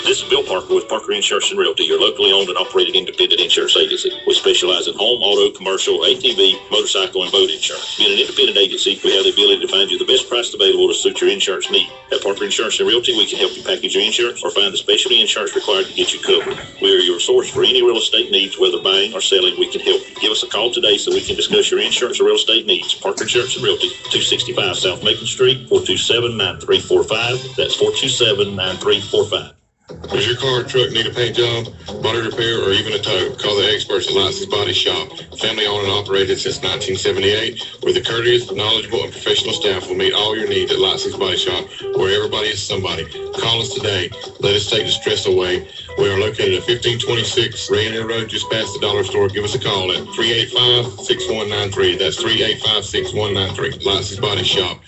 This is Bill Parker with Parker Insurance and Realty, your locally owned and operated independent insurance agency. We specialize in home, auto, commercial, ATV, motorcycle, and boat insurance. Being an independent agency, we have the ability to find you the best price available to suit your insurance need. At Parker Insurance and Realty, we can help you package your insurance or find the specialty insurance required to get you covered. We are your source for any real estate needs, whether buying or selling. We can help you. Give us a call today so we can discuss your insurance or real estate needs. Parker Insurance and Realty, 265 South Macon Street, 427-9345. That's 427-9345. Does your car or truck need a paint job, body repair, or even a tow? Call the experts at Licensed Body Shop. Family owned and operated since 1978. With a courteous, knowledgeable, and professional staff will meet all your needs at Licensed Body Shop, where everybody is somebody. Call us today. Let us take the stress away. We are located at 1526 Rainier Road, just past the dollar store. Give us a call at 385-6193. That's 385-6193. Licensed Body Shop.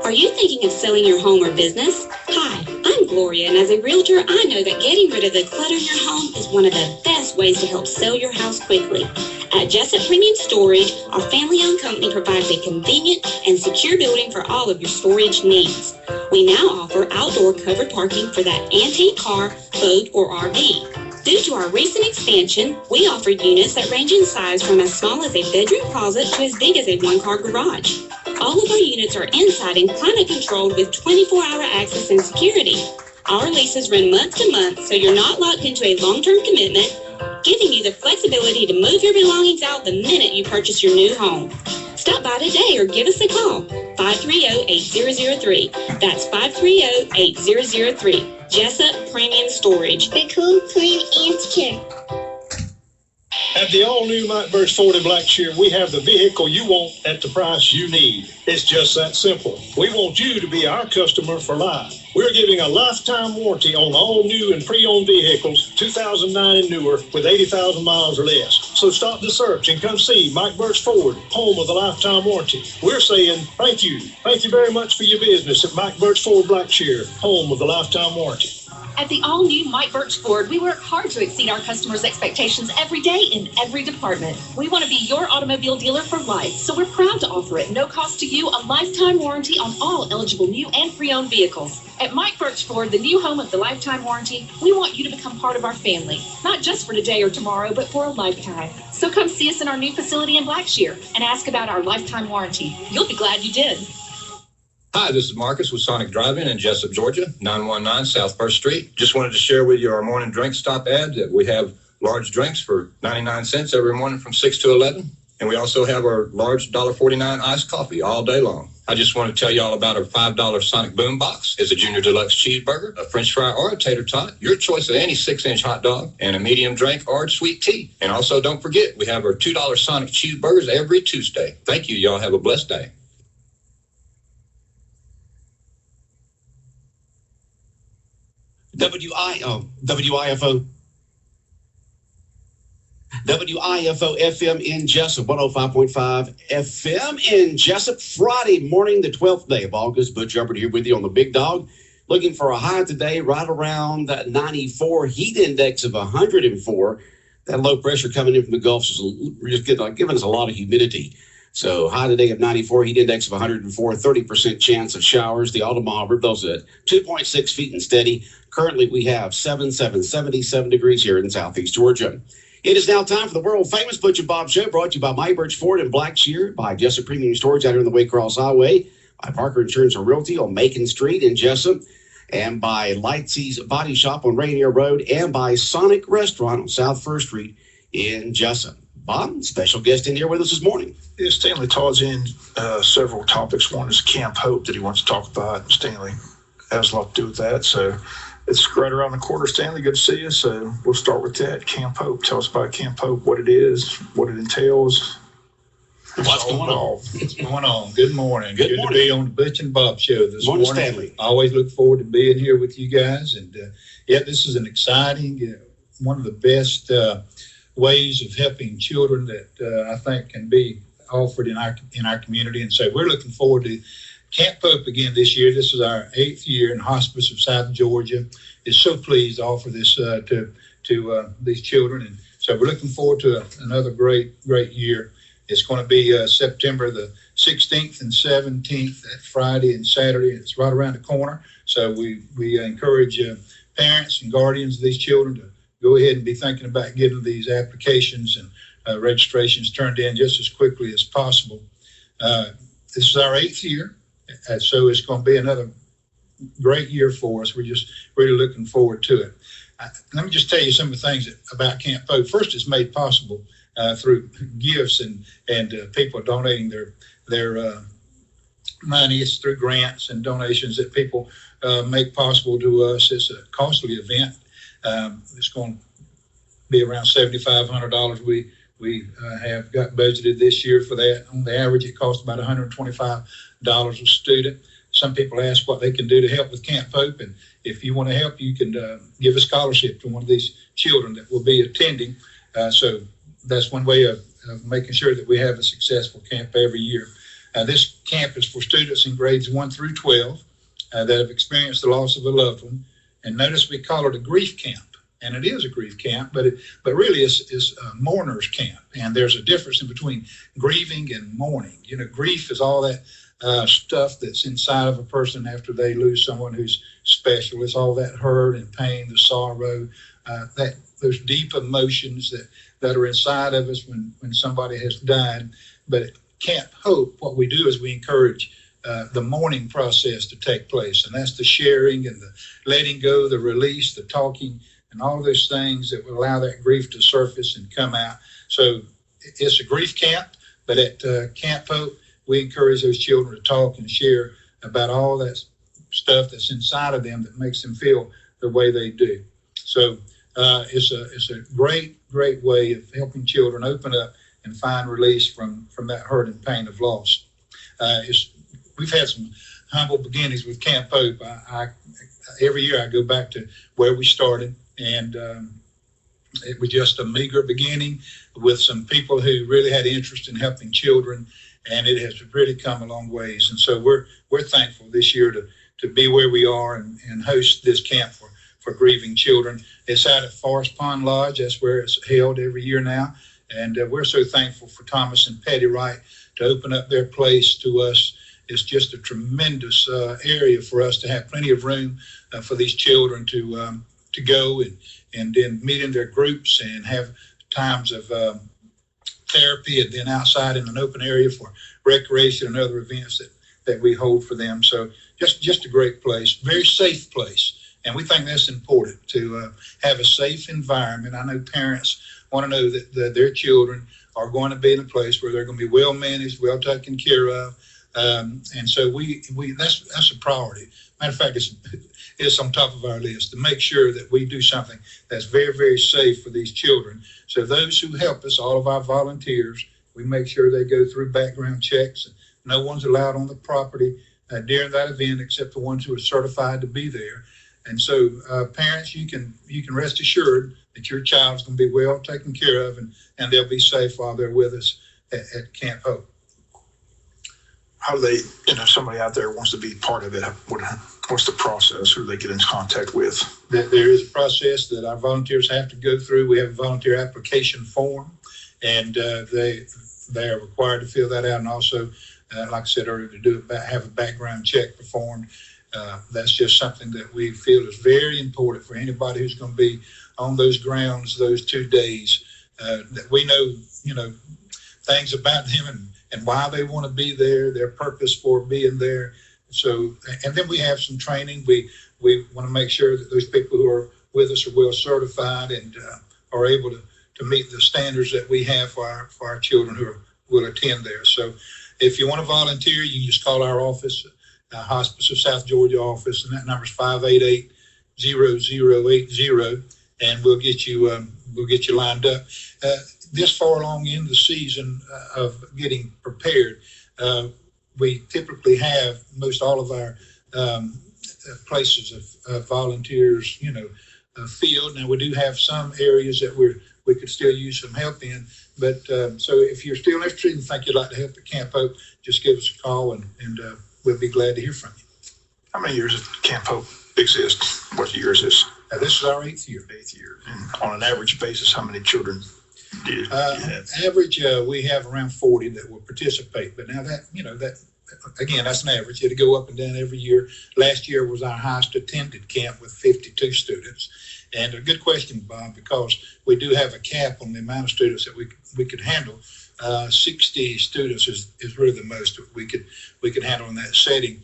Are you thinking of selling your home or business? Hi, I'm Gloria, and as a realtor, I know that getting rid of the clutter in your home is one of the best ways to help sell your house quickly. At Jessup Premium Storage, our family-owned company provides a convenient and secure building for all of your storage needs. We now offer outdoor covered parking for that antique car, boat, or RV. Due to our recent expansion, we offer units that range in size from as small as a bedroom closet to as big as a one-car garage. All of our units are inside and climate controlled with 24-hour access and security. Our leases run month to month, so you're not locked into a long-term commitment, giving you the flexibility to move your belongings out the minute you purchase your new home. Stop by today or give us a call, 530-8003. That's 530-8003. Jessup Premium Storage. Be cool, clean, and secure. At the all-new Mike Birch Ford in Blackshear, we have the vehicle you want at the price you need. It's just that simple. We want you to be our customer for life. We're giving a lifetime warranty on all new and pre-owned vehicles, 2009 and newer, with 80,000 miles or less. So stop the search and come see Mike Birch Ford, home of the lifetime warranty. We're saying thank you. Thank you very much for your business at Mike Birch Ford Blackshear, home of the lifetime warranty. At the all-new Mike Birch Ford, we work hard to exceed our customers' expectations every day in every department. We want to be your automobile dealer for life, so we're proud to offer at no cost to you a lifetime warranty on all eligible new and pre-owned vehicles. At Mike Birch Ford, the new home of the lifetime warranty, we want you to become part of our family, not just for today or tomorrow, but for a lifetime. So come see us in our new facility in Blackshear and ask about our lifetime warranty. You'll be glad you did. Hi, this is Marcus with Sonic Drive-In in Jessup, Georgia, 919 South 1st Street. Just wanted to share with you our morning drink stop ad that we have large drinks for 99 cents every morning from 6 to 11. And we also have our large $1.49 iced coffee all day long. I just want to tell you all about our $5 Sonic Boom Box. It's a Junior Deluxe cheeseburger, a French fry, or a tater tot, your choice of any 6-inch hot dog, and a medium drink or sweet tea. And also don't forget, we have our $2 Sonic cheeseburgers every Tuesday. Thank you. Y'all have a blessed day. WIFO FM in Jessup, 105.5 FM in Jessup. Friday morning, the 12th day of August. Butch here with you on the Big Dog. Looking for a high today right around 94, heat index of 104. That low pressure coming in from the Gulf is just giving us a lot of humidity. So high today of 94, heat index of 104, 30% chance of showers. The Omaha River, those at 2.6 feet and steady. Currently, we have 77 degrees here in southeast Georgia. It is now time for the world-famous Butch and Bob Show, brought to you by Mike Birch Ford in Blackshear, by Jessup Premium Storage out here on the Waycross Highway, by Parker Insurance and Realty on Macon Street in Jessup, and by Lightsy's Body Shop on Rainier Road, and by Sonic Restaurant on South 1st Street in Jessup. Bob, special guest in here with us this morning. Yeah, Stanley Todd's in several topics. One is Camp Hope that he wants to talk about. Stanley has a lot to do with that. So it's right around the corner, Stanley. Good to see you. So we'll start with that. Camp Hope. Tell us about Camp Hope, what it is, what it entails. What's going on? What's going on? Good morning. Good morning. To be on the Butch and Bob Show this morning. Stanley. I always look forward to being here with you guys. And this is an exciting, one of the best ways of helping children that I think can be offered in our community. And so we're looking forward to Camp Hope again this year. This is our 8th year in Hospice of South Georgia. Is so pleased to offer this to these children. And so we're looking forward to another great year. It's going to be September the 16th and 17th, that Friday and Saturday. It's right around the corner. So we encourage parents and guardians of these children to go ahead and be thinking about getting these applications and registrations turned in just as quickly as possible. This is our 8th year, and so it's going to be another great year for us. We're just really looking forward to it. Let me just tell you some of the things about Camp Pope. First, it's made possible through gifts and people donating their money. It's through grants and donations that people make possible to us. It's a costly event. It's going to be around $7,500. We have got budgeted this year for that. On the average, it costs about $125 a student. Some people ask what they can do to help with Camp Pope, and if you want to help, you can give a scholarship to one of these children that will be attending. So that's one way of making sure that we have a successful camp every year. This camp is for students in grades 1 through 12 that have experienced the loss of a loved one. And notice we call it a grief camp, and it is a grief camp, but really it's a mourner's camp. And there's a difference in between grieving and mourning. You know, grief is all that stuff that's inside of a person after they lose someone who's special. It's all that hurt and pain, the sorrow, those deep emotions that are inside of us when somebody has died. But at Camp Hope, what we do is we encourage the mourning process to take place, and that's the sharing and the letting go, the release, the talking, and all of those things that will allow that grief to surface and come out. So it's a grief camp, but at Camp Hope, we encourage those children to talk and share about all that stuff that's inside of them that makes them feel the way they do. So it's a great way of helping children open up and find release from that hurt and pain of loss. We've had some humble beginnings with Camp Hope. Every year I go back to where we started, and it was just a meager beginning with some people who really had interest in helping children, and it has really come a long ways. And so we're thankful this year to be where we are and host this camp for grieving children. It's out at Forest Pond Lodge. That's where it's held every year now. And we're so thankful for Thomas and Patty Wright to open up their place to us. It's just a tremendous area for us to have plenty of room for these children to go and then meet in their groups and have times of therapy, and then outside in an open area for recreation and other events that we hold for them. So just a great place, very safe place. And we think that's important to have a safe environment. I know parents want to know that their children are going to be in a place where they're going to be well managed, well taken care of. And so that's a priority. Matter of fact, it's on top of our list to make sure that we do something that's very, very safe for these children. So those who help us, all of our volunteers, we make sure they go through background checks. No one's allowed on the property during that event except the ones who are certified to be there. And so parents, you can rest assured that your child's going to be well taken care of, and they'll be safe while they're with us at Camp Hope. How do they, somebody out there wants to be part of it, what's the process? Who do they get in contact with? There is a process that our volunteers have to go through. We have a volunteer application form, and they are required to fill that out, and also, like I said earlier, to have a background check performed. That's just something that we feel is very important for anybody who's going to be on those grounds those 2 days, that we know, things about them and why they want to be there, their purpose for being there. So, and then we have some training. We want to make sure that those people who are with us are well certified and are able to meet the standards that we have for our children who will attend there. So if you want to volunteer, you can just call our office, Hospice of South Georgia office, and that number is 588-0080, and we'll get you lined up. This far along in the season of getting prepared, we typically have most all of our places of volunteers, filled. Now we do have some areas that we could still use some help in, but so if you're still interested and think you'd like to help at Camp Hope, just give us a call and we'll be glad to hear from you. How many years does Camp Hope exist? What year is this? This is our 8th year. 8th year. And on an average basis, how many children do you have? Average, we have around 40 that will participate, but now that again, that's an average. It'll go up and down every year. Last year was our highest attended camp with 52 students. And a good question, Bob, because we do have a cap on the amount of students that we could handle. 60 students is really the most that we could handle in that setting.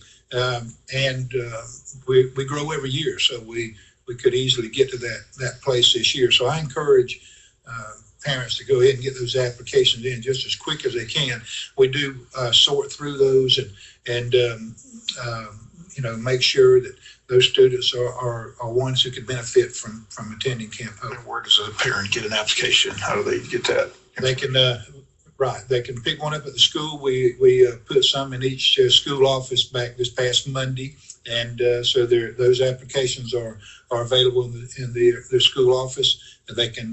We grow every year, so we could easily get to that place this year. So I encourage parents to go ahead and get those applications in just as quick as they can. We do sort through those and make sure that those students are ones who could benefit from attending Camp Hope. And where does a parent get an application? How do they get that? They can they can pick one up at the school. We put some in each school office back this past Monday, and so those applications are available in their school office. They can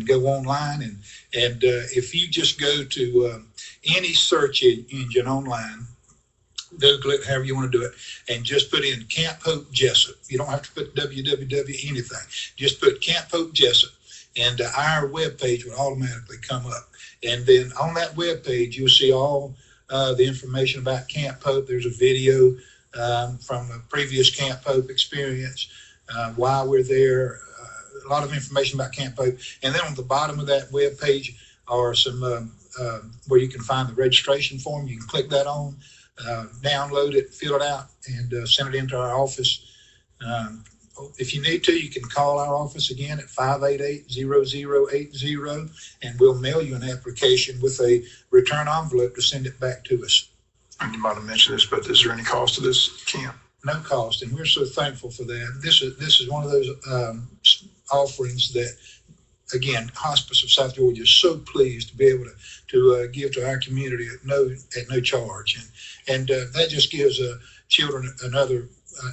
go online and if you just go to any search engine online, Google it, however you want to do it, and just put in Camp Hope Jessup. You don't have to put www anything. Just put Camp Hope Jessup, and our webpage will automatically come up. And then on that webpage, you'll see all the information about Camp Hope. There's a video from a previous Camp Hope experience, why we're there, a lot of information about Camp Hope. And then on the bottom of that webpage are some where you can find the registration form. You can click that on, download it, fill it out, and send it into our office. If you need to, you can call our office again at 588-0080, and we'll mail you an application with a return envelope to send it back to us. And you might have mentioned this, but is there any cost to this camp? No cost, and we're so thankful for that. This is one of those offerings that, again, Hospice of South Georgia is so pleased to be able to give to our community at no charge, and that just gives children another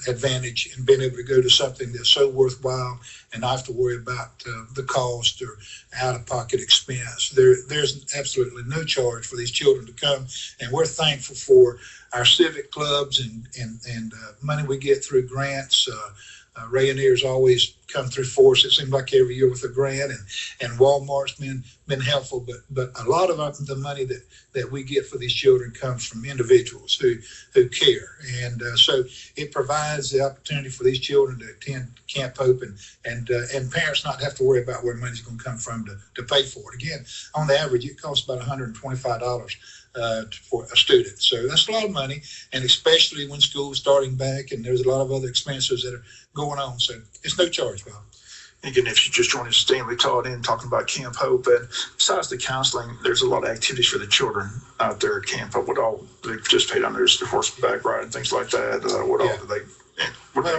advantage in being able to go to something that's so worthwhile and not have to worry about the cost or out-of-pocket expense. There's absolutely no charge for these children to come, and we're thankful for our civic clubs and money we get through grants. Rayoneers always come through for us, it seems like every year, with a grant, and Walmart's been helpful, but a lot of the money that we get for these children comes from individuals who care, and so it provides the opportunity for these children to attend Camp Hope and parents not have to worry about where money's going to come from to pay for it. Again, on the average, it costs about $125 for a student. So that's a lot of money, and especially when school's starting back and there's a lot of other expenses that are going on. So it's no charge, Bob. Again, if you just joined us, Stanley Todd in talking about Camp Hope. And besides the counseling, there's a lot of activities for the children out there at Camp Hope. What all do they participate on? There's the horseback riding, things like that. What all do they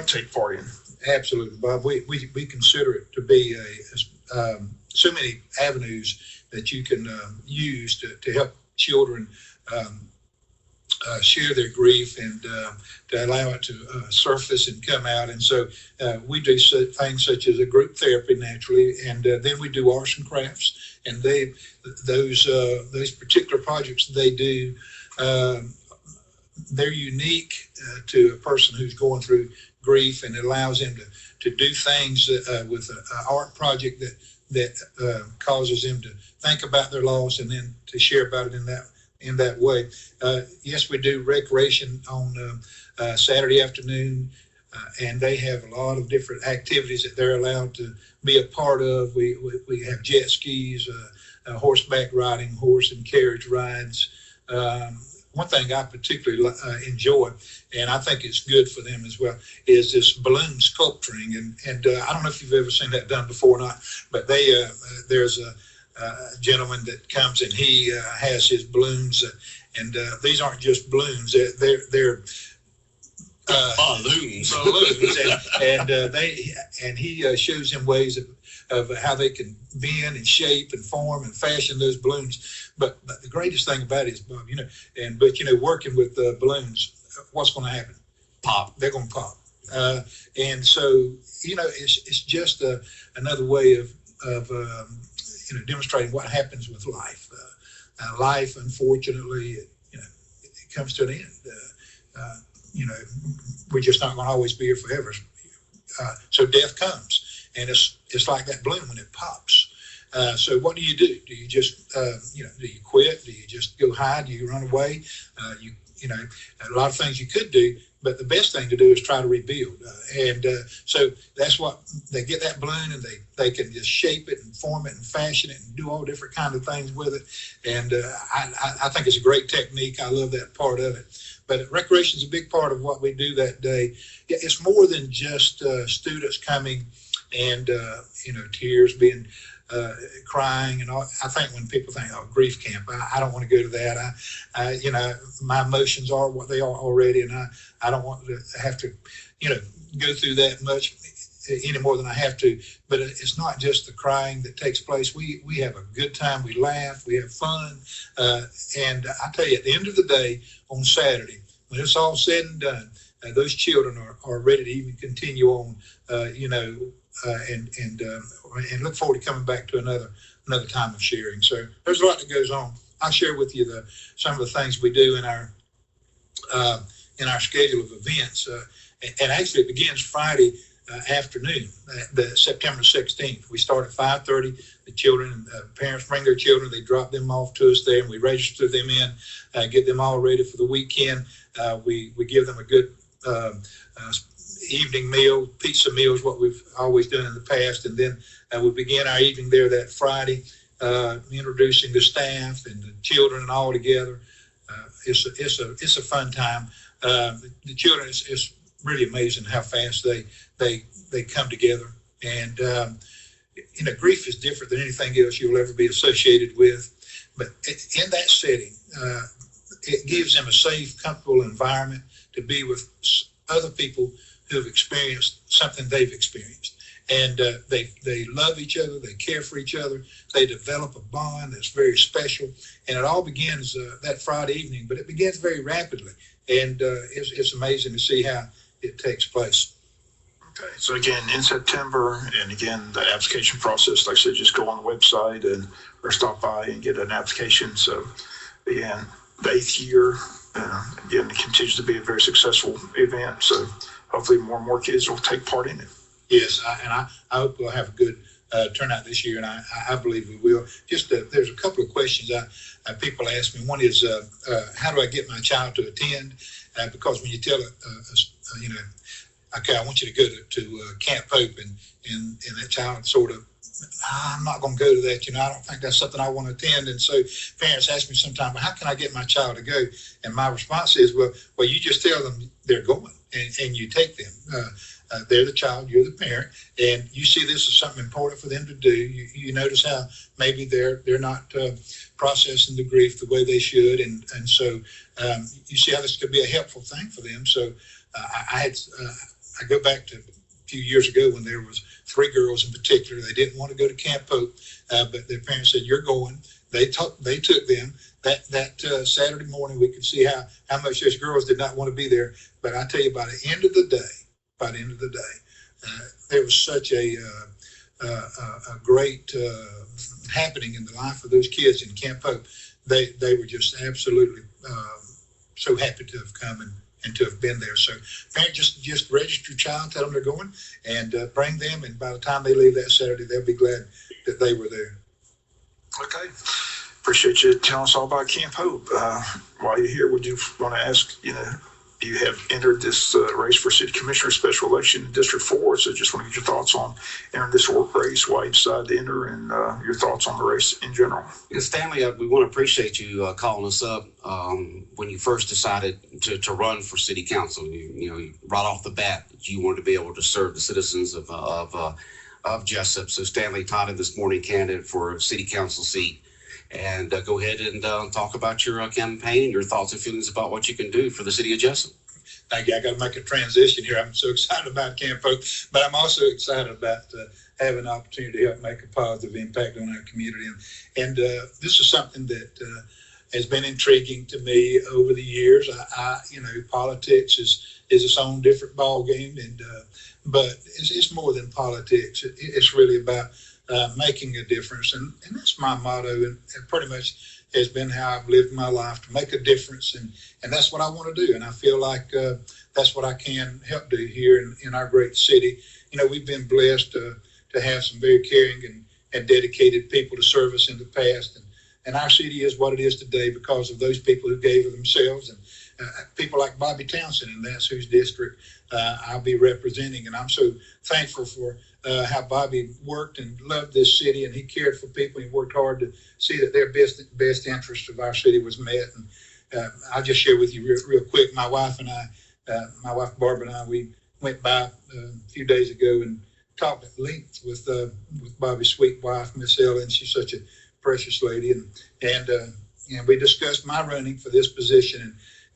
take part in? Absolutely, Bob. We consider it to be so many avenues that you can use to help children share their grief and to allow it to surface and come out. And so we do things such as a group therapy naturally, and then we do arts and crafts. And those particular projects they do, they're unique to a person who's going through grief, and it allows them to do things with an art project that causes them to think about their loss and then to share about it in that way. Yes, we do recreation on Saturday afternoon, and they have a lot of different activities that they're allowed to be a part of. We have jet skis, horseback riding, horse and carriage rides. One thing I particularly enjoy, and I think it's good for them as well, is this balloon sculpturing. And I don't know if you've ever seen that done before or not, but there's a gentleman that comes and he has his balloons, and these aren't just balloons; they're balloons, and he shows him ways of how they can bend and shape and form and fashion those balloons. But the greatest thing about it is, Bob, working with balloons, what's going to happen? Pop. They're going to pop. And so, it's just another way of demonstrating what happens with life. Life, unfortunately, it comes to an end. We're just not going to always be here forever. So death comes, and it's like that balloon when it pops. So what do? Do you just, do you quit? Do you just go hide? Do you run away? a lot of things you could do, but the best thing to do is try to rebuild. So that's what they get, that balloon, and they can just shape it and form it and fashion it and do all different kinds of things with it. And I think it's a great technique. I love that part of it. But recreation is a big part of what we do that day. It's more than just students coming and, tears being crying and all. I think when people think, oh, grief camp, I don't want to go to that. My emotions are what they are already, and I don't want to have to, go through that much any more than I have to. But it's not just the crying that takes place. We have a good time. We laugh. We have fun. And I tell you, at the end of the day, on Saturday, when it's all said and done, those children are ready to even continue on, and look forward to coming back to another time of sharing. So there's a lot that goes on. I'll share with you some of the things we do in our schedule of events. And actually, it begins Friday afternoon, the September 16th. We start at 5:30. The children, parents bring their children. They drop them off to us there, and we register them in, get them all ready for the weekend. We give them a good evening meal, pizza meal is what we've always done in the past, and then we begin our evening there that Friday, introducing the staff and the children and all together. It's a fun time. The children, it's really amazing how fast they come together, and grief is different than anything else you'll ever be associated with. But in that setting, it gives them a safe, comfortable environment to be with other people who have experienced something they've experienced. And they love each other, they care for each other, they develop a bond that's very special. And it all begins that Friday evening, but it begins very rapidly. And it's amazing to see how it takes place. Okay, so again, in September, and again, the application process, like I said, just go on the website or stop by and get an application. So again, the 8th year, again, it continues to be a very successful event. So hopefully more and more kids will take part in it. Yes, I hope we'll have a good turnout this year, and I believe we will. Just there's a couple of questions people ask me. One is, how do I get my child to attend? Because when you tell okay, I want you to go to Camp Hope, and that child sort of, I'm not going to go to that. I don't think that's something I want to attend. And so parents ask me sometimes, well, how can I get my child to go? And my response is, well, you just tell them they're going, and you take them. They're the child, you're the parent, and you see this as something important for them to do. You notice how maybe they're not processing the grief the way they should, and so you see how this could be a helpful thing for them. So I go back to a few years ago when there was 3 girls in particular. They didn't want to go to Camp Hope, but their parents said, "You're going." They took them. That Saturday morning, we could see how much those girls did not want to be there. But I tell you, by the end of the day, there was such a great happening in the life of those kids in Camp Hope. They were just absolutely so happy to have come and to have been there. So parents, just register your child, tell them they're going, and bring them. And by the time they leave that Saturday, they'll be glad that they were there. Okay. Appreciate you telling us all about Camp Hope. While you're here, would you want to ask, you have entered this race for city commissioner special election in District 4, so just want to get your thoughts on entering this work race, why you decided to enter, and your thoughts on the race in general. Stanley, we want to appreciate you calling us up when you first decided to run for city council. You right off the bat, you wanted to be able to serve the citizens of Jessup. So Stanley Todd this morning candidate for a city council seat. And go ahead and talk about your campaign and your thoughts and feelings about what you can do for the city of Jessup. Thank you. I got to make a transition here. I'm so excited about Camp Hope, but I'm also excited about having an opportunity to help make a positive impact on our community. And this is something that has been intriguing to me over the years. Politics is its own different ball game, but it's more than politics. It's really about making a difference, and that's my motto, and pretty much has been how I've lived my life, to make a difference, and that's what I want to do, and I feel like that's what I can help do here in our great city. We've been blessed to have some very caring and dedicated people to serve us in the past, and our city is what it is today because of those people who gave of themselves people like Bobby Townsend, and that's whose district I'll be representing. And I'm so thankful for how Bobby worked and loved this city, and he cared for people. He worked hard to see that their best interest of our city was met. And I'll just share with you real quick. My wife Barbara and I, we went by a few days ago and talked at length with Bobby's sweet wife, Miss Ellen. She's such a precious lady, and we discussed my running for this position.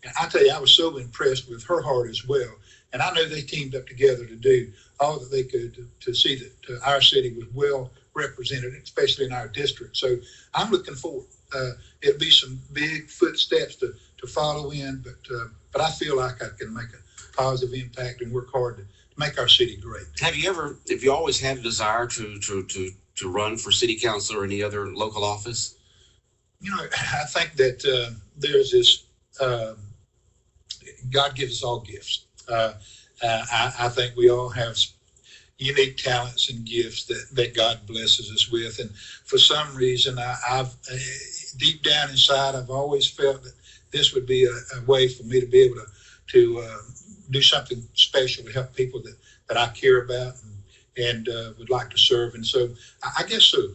And I tell you, I was so impressed with her heart as well. And I know they teamed up together to do all that they could to see that our city was well represented, especially in our district. So I'm looking forward. It'll be some big footsteps to follow in, but I feel like I can make a positive impact and work hard to make our city great. Have you always had a desire to run for city council or any other local office? You know, I think that there's this, God gives us all gifts. I think we all have unique talents and gifts that God blesses us with. And for some reason, I've deep down inside, I've always felt that this would be a way for me to be able to do something special to help people that I care about and would like to serve. And so I guess so,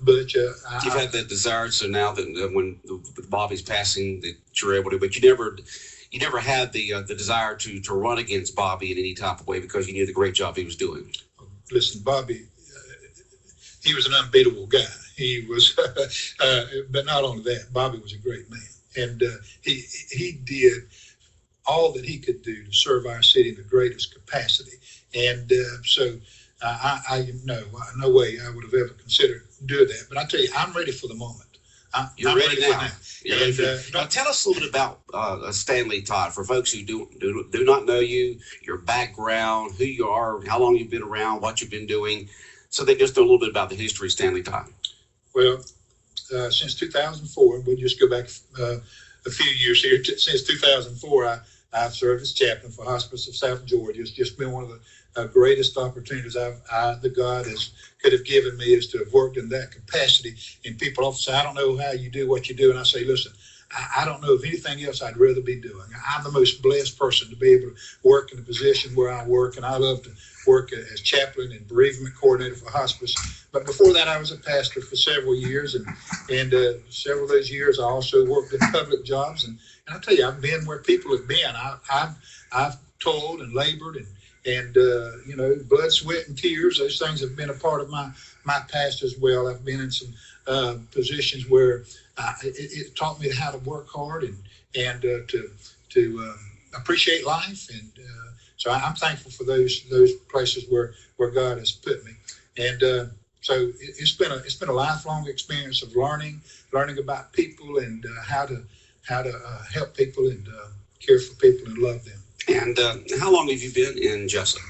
Butch. You've had that desire, so now that when with Bobby's passing, that you're able to, but you never had the desire to run against Bobby in any type of way because you knew the great job he was doing. Listen, Bobby, he was an unbeatable guy. He was, but not only that, Bobby was a great man. And he did all that he could do to serve our city in the greatest capacity. And so I no way I would have ever considered doing that. But I tell you, I'm ready for the moment. You're ready now. Now tell us a little bit about Stanley Todd for folks who do not know you, your background, who you are, how long you've been around, what you've been doing, so they just know a little bit about the history of Stanley Todd. Well, since 2004, we'll just go back a few years here. Since 2004, I've served as chaplain for Hospice of South Georgia. It's just been one of the greatest opportunities the God could have given me, is to have worked in that capacity. And people often say, I don't know how you do what you do. And I say, listen, I don't know of anything else I'd rather be doing. I'm the most blessed person to be able to work in the position where I work. And I love to work as chaplain and bereavement coordinator for hospice. But before that, I was a pastor for several years. And several of those years, I also worked in public jobs. And I tell you, I've been where people have been. I've toiled and labored and blood, sweat, and tears. Those things have been a part of my past as well. I've been in some positions where it taught me how to work hard and to appreciate life. And so I'm thankful for those places where God has put me. And so it's been a lifelong experience of learning about people and how to help people and care for people and love them. And how long have you been in Jessup?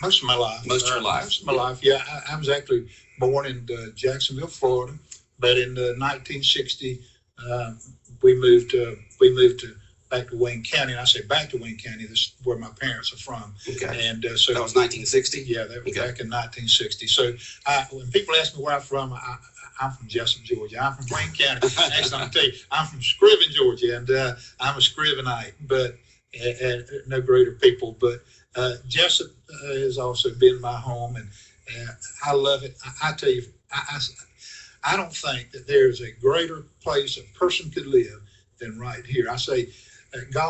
Most of my life. Most of your life. Most of my life, yeah. I was actually born in Jacksonville, Florida, but in 1960 we moved back to Wayne County. And I say back to Wayne County. This is where my parents are from. Okay. And so that was 1960. Yeah, that was back in 1960. So when people ask me where I'm from, I'm from Jessup, Georgia. I'm from Wayne County. Actually, I'm tell you, I'm from Scriven, Georgia, and I'm a Scrivenite, but no greater people. But Jessup has also been my home, and I love it. I tell you, I don't think that there's a greater place a person could live than right here. I say, God